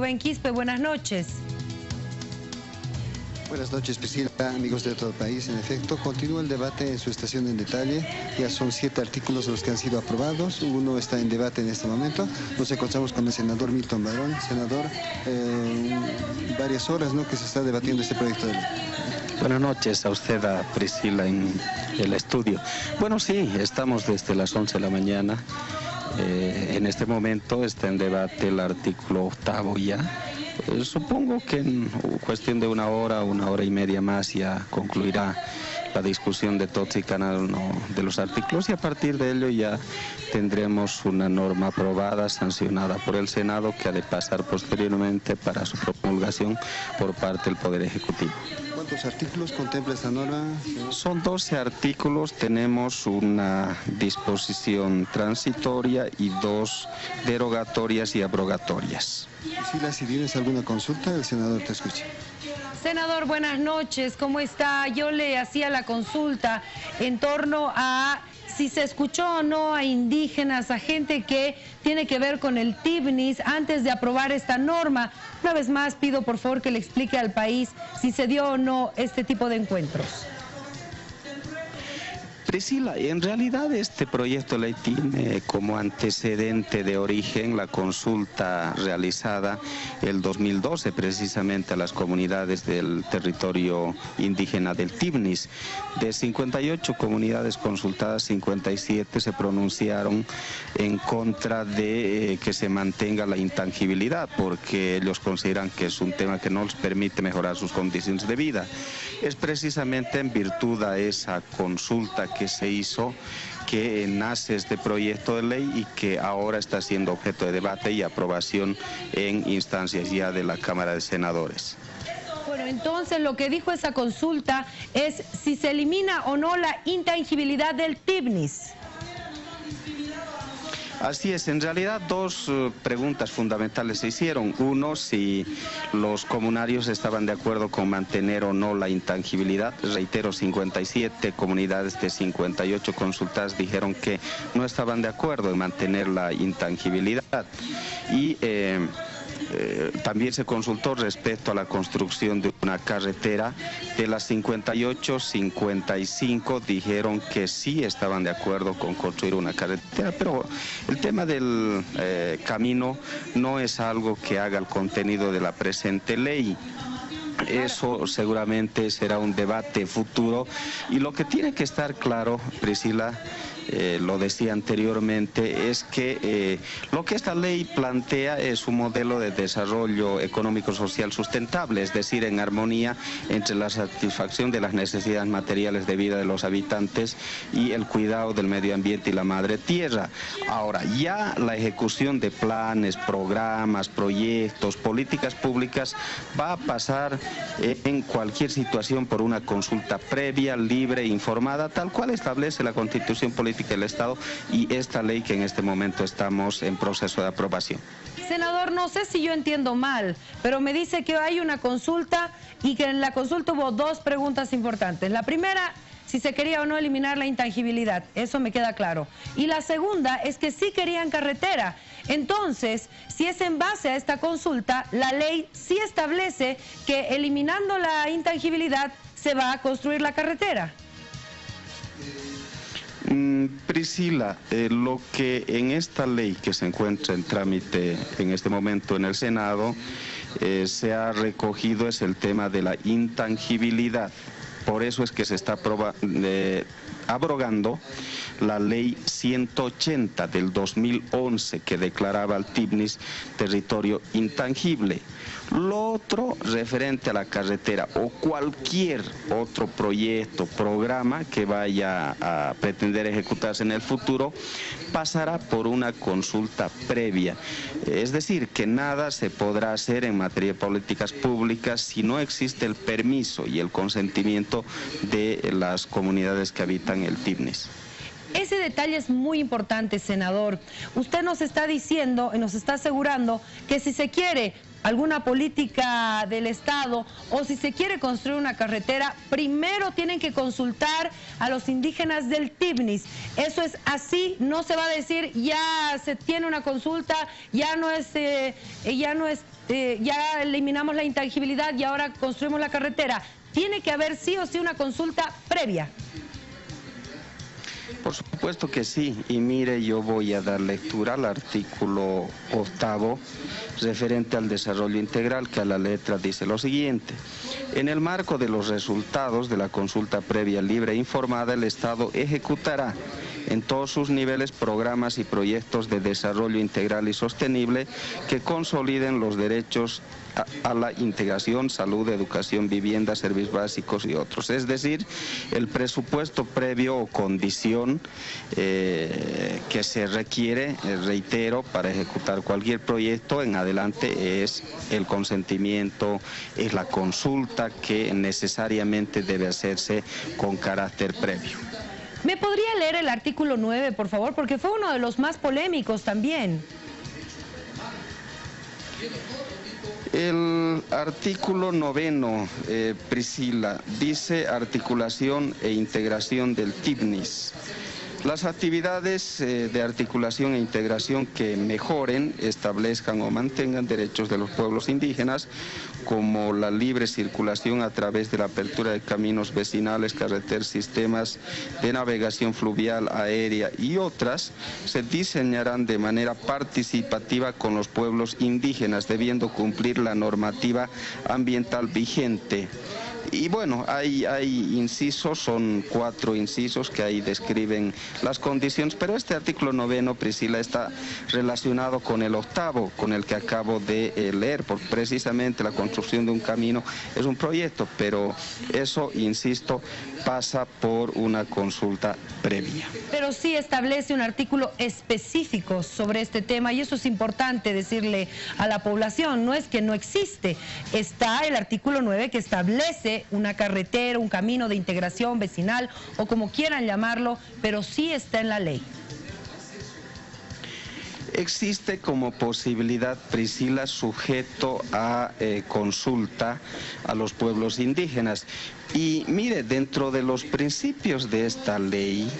Rubén Quispe, buenas noches. Buenas noches, Priscila, amigos de todo el país. En efecto, continúa el debate en su estación en detalle. Ya son 7 artículos los que han sido aprobados. Uno está en debate en este momento. Nos encontramos con el senador Milton Barón. Senador, varias horas, ¿no?, que se está debatiendo este proyecto de ley. Buenas noches a usted, a Priscila, en el estudio. Bueno, sí, estamos desde las 11 de la mañana. En este momento está en debate el artículo 8º ya. Supongo que en cuestión de una hora y media más ya concluirá la discusión de todos y cada uno de los artículos, y a partir de ello ya tendremos una norma aprobada, sancionada por el Senado, que ha de pasar posteriormente para su promulgación por parte del Poder Ejecutivo. ¿Cuántos artículos contempla esta norma? Son 12 artículos, tenemos una disposición transitoria y 2 derogatorias y abrogatorias. Priscila, si tienes alguna consulta, el senador te escucha. Senador, buenas noches, ¿cómo está? Yo le hacía la consulta en torno a si se escuchó o no a indígenas, a gente que tiene que ver con el TIBNIS antes de aprobar esta norma. Una vez más pido por favor que le explique al país si se dio o no este tipo de encuentros. Priscila, en realidad este proyecto de ley tiene como antecedente de origen la consulta realizada el 2012 precisamente a las comunidades del territorio indígena del TIBNIS. De 58 comunidades consultadas, 57 se pronunciaron en contra de que se mantenga la intangibilidad, porque ellos consideran que es un tema que no les permite mejorar sus condiciones de vida. Es precisamente en virtud a esa consulta que se hizo que nace este proyecto de ley y que ahora está siendo objeto de debate y aprobación en instancias ya de la Cámara de Senadores. Bueno, entonces lo que dijo esa consulta es si se elimina o no la intangibilidad del TIBNIS. Así es, en realidad 2 preguntas fundamentales se hicieron. Uno, si los comunarios estaban de acuerdo con mantener o no la intangibilidad. Reitero, 57 comunidades de 58 consultadas dijeron que no estaban de acuerdo en mantener la intangibilidad. Y también se consultó respecto a la construcción de una carretera. De las 58, 55 dijeron que sí estaban de acuerdo con construir una carretera, pero el tema del camino no es algo que haga el contenido de la presente ley. Eso seguramente será un debate futuro, y lo que tiene que estar claro, Priscila, lo decía anteriormente, es que lo que esta ley plantea es un modelo de desarrollo económico-social sustentable, es decir, en armonía entre la satisfacción de las necesidades materiales de vida de los habitantes y el cuidado del medio ambiente y la madre tierra. Ahora, ya la ejecución de planes, programas, proyectos, políticas públicas va a pasar en cualquier situación por una consulta previa, libre e informada, tal cual establece la Constitución Política del Estado y esta ley que en este momento estamos en proceso de aprobación. Senador, no sé si yo entiendo mal, pero me dice que hay una consulta y que en la consulta hubo 2 preguntas importantes. La primera, si se quería o no eliminar la intangibilidad, eso me queda claro. Y la segunda es que sí querían carretera. Entonces, si es en base a esta consulta, la ley sí establece que eliminando la intangibilidad se va a construir la carretera. Priscila, lo que en esta ley que se encuentra en trámite en este momento en el Senado se ha recogido es el tema de la intangibilidad. Por eso es que se está abrogando la ley 180 del 2011 que declaraba al TIBNIS territorio intangible. Lo otro referente a la carretera o cualquier otro proyecto, programa que vaya a pretender ejecutarse en el futuro, pasará por una consulta previa. Es decir, que nada se podrá hacer en materia de políticas públicas si no existe el permiso y el consentimiento de las comunidades que habitan el TIBNIS. Ese detalle es muy importante, senador. Usted nos está diciendo y nos está asegurando que si se quiere alguna política del Estado o si se quiere construir una carretera, primero tienen que consultar a los indígenas del Tibnis. Eso es así, no se va a decir ya se tiene una consulta, ya eliminamos la intangibilidad y ahora construimos la carretera. Tiene que haber sí o sí una consulta previa. Por supuesto que sí, y mire, yo voy a dar lectura al artículo 8 referente al desarrollo integral, que a la letra dice lo siguiente: en el marco de los resultados de la consulta previa, libre e informada, el Estado ejecutará en todos sus niveles programas y proyectos de desarrollo integral y sostenible que consoliden los derechos a la integración, salud, educación, vivienda, servicios básicos y otros. Es decir, el presupuesto previo o condición que se requiere, reitero, para ejecutar cualquier proyecto en adelante es el consentimiento, es la consulta que necesariamente debe hacerse con carácter previo. ¿Me podría leer el artículo 9, por favor? Porque fue uno de los más polémicos también. El artículo 9, Priscila, dice articulación e integración del Tibnis. Las actividades de articulación e integración que mejoren, establezcan o mantengan derechos de los pueblos indígenas, como la libre circulación a través de la apertura de caminos vecinales, carreteras, sistemas de navegación fluvial, aérea y otras, se diseñarán de manera participativa con los pueblos indígenas, debiendo cumplir la normativa ambiental vigente. Y bueno, hay incisos, son 4 incisos que ahí describen las condiciones, pero este artículo 9, Priscila, está relacionado con el 8, con el que acabo de leer, porque precisamente la construcción de un camino es un proyecto, pero eso, insisto, pasa por una consulta previa. Pero sí establece un artículo específico sobre este tema y eso es importante decirle a la población, no es que no existe, está el artículo 9 que establece una carretera, un camino de integración vecinal o como quieran llamarlo, pero sí está en la ley. Existe como posibilidad, Priscila, sujeto a consulta a los pueblos indígenas. Y mire, dentro de los principios de esta ley,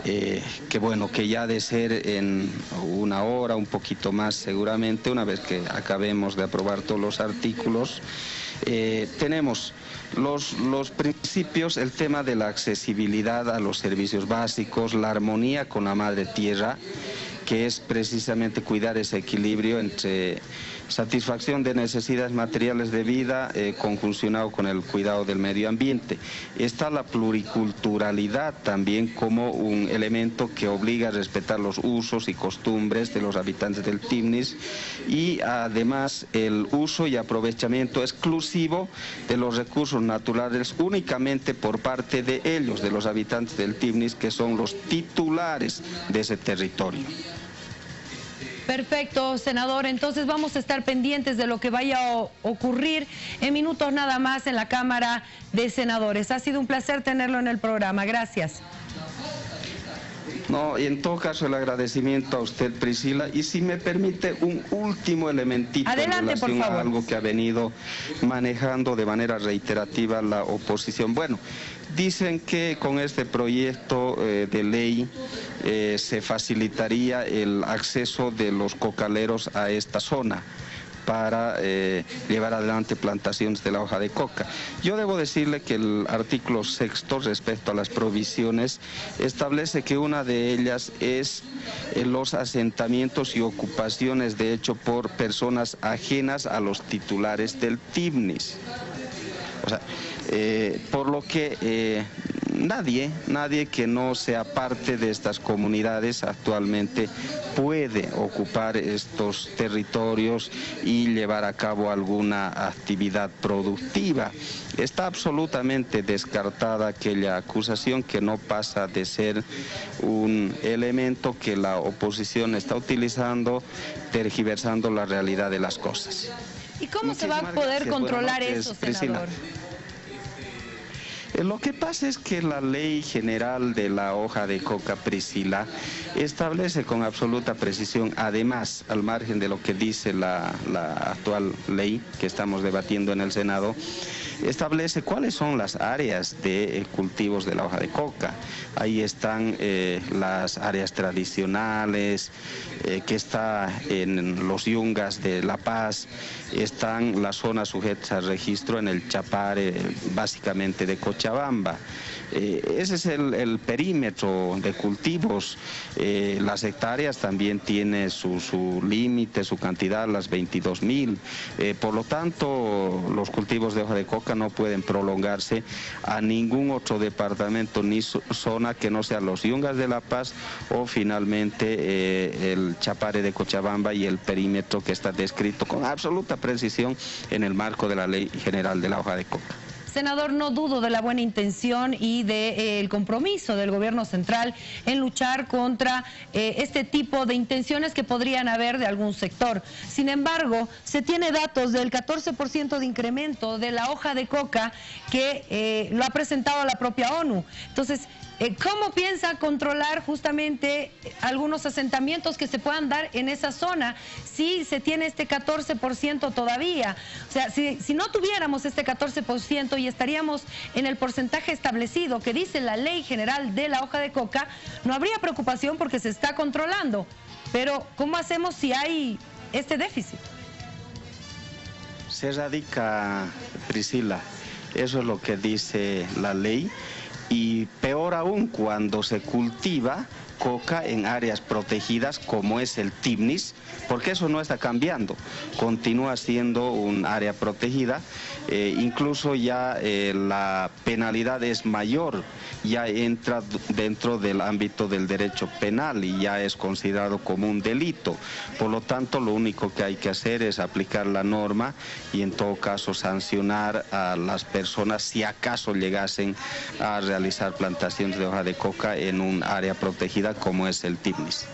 que bueno, que ya ha de ser en una hora, un poquito más seguramente, una vez que acabemos de aprobar todos los artículos, tenemos los principios, el tema de la accesibilidad a los servicios básicos, la armonía con la madre tierra, que es precisamente cuidar ese equilibrio entre satisfacción de necesidades materiales de vida conjuncionado con el cuidado del medio ambiente. Está la pluriculturalidad también como un elemento que obliga a respetar los usos y costumbres de los habitantes del Tibnis y además el uso y aprovechamiento exclusivo de los recursos naturales únicamente por parte de ellos, de los habitantes del Tibnis, que son los titulares de ese territorio. Perfecto, senador. Entonces vamos a estar pendientes de lo que vaya a ocurrir en minutos nada más en la Cámara de Senadores. Ha sido un placer tenerlo en el programa. Gracias. No, y en todo caso el agradecimiento a usted, Priscila, y si me permite un último elementito. Adelante, en relación por favor. a algo que ha venido manejando de manera reiterativa la oposición. Bueno, dicen que con este proyecto de ley se facilitaría el acceso de los cocaleros a esta zona para llevar adelante plantaciones de la hoja de coca. Yo debo decirle que el artículo 6 respecto a las provisiones establece que una de ellas es los asentamientos y ocupaciones de hecho por personas ajenas a los titulares del Tibnis. O sea, por lo que nadie que no sea parte de estas comunidades actualmente puede ocupar estos territorios y llevar a cabo alguna actividad productiva. Está absolutamente descartada aquella acusación, que no pasa de ser un elemento que la oposición está utilizando, tergiversando la realidad de las cosas. ¿Y cómo se va a poder controlar eso, senador? Lo que pasa es que la ley general de la hoja de coca, Priscila, establece con absoluta precisión, además, al margen de lo que dice la actual ley que estamos debatiendo en el Senado, establece cuáles son las áreas de cultivos de la hoja de coca. Ahí están las áreas tradicionales, que está en los yungas de La Paz, están las zonas sujetas al registro en el Chapare, básicamente de Cochabamba. Ese es el perímetro de cultivos. Las hectáreas también tiene su límite, su cantidad, las 22.000. Por lo tanto, los cultivos de hoja de coca no pueden prolongarse a ningún otro departamento ni zona que no sea los yungas de La Paz o finalmente el Chapare de Cochabamba y el perímetro que está descrito con absoluta precisión en el marco de la Ley General de la Hoja de Coca. Senador, no dudo de la buena intención y del compromiso del gobierno central en luchar contra este tipo de intenciones que podrían haber de algún sector. Sin embargo, se tiene datos del 14% de incremento de la hoja de coca que lo ha presentado la propia ONU. Entonces, ¿cómo piensa controlar justamente algunos asentamientos que se puedan dar en esa zona si se tiene este 14% todavía? O sea, si no tuviéramos este 14% y estaríamos en el porcentaje establecido que dice la Ley General de la Hoja de Coca, no habría preocupación porque se está controlando. Pero, ¿cómo hacemos si hay este déficit? Se radica, Priscila, eso es lo que dice la ley. Y peor aún cuando se cultiva coca en áreas protegidas como es el TIBNIS, porque eso no está cambiando, continúa siendo un área protegida, incluso ya la penalidad es mayor, ya entra dentro del ámbito del derecho penal y ya es considerado como un delito. Por lo tanto, lo único que hay que hacer es aplicar la norma y en todo caso sancionar a las personas si acaso llegasen a realizar plantaciones de hoja de coca en un área protegida como es el TIBNIS.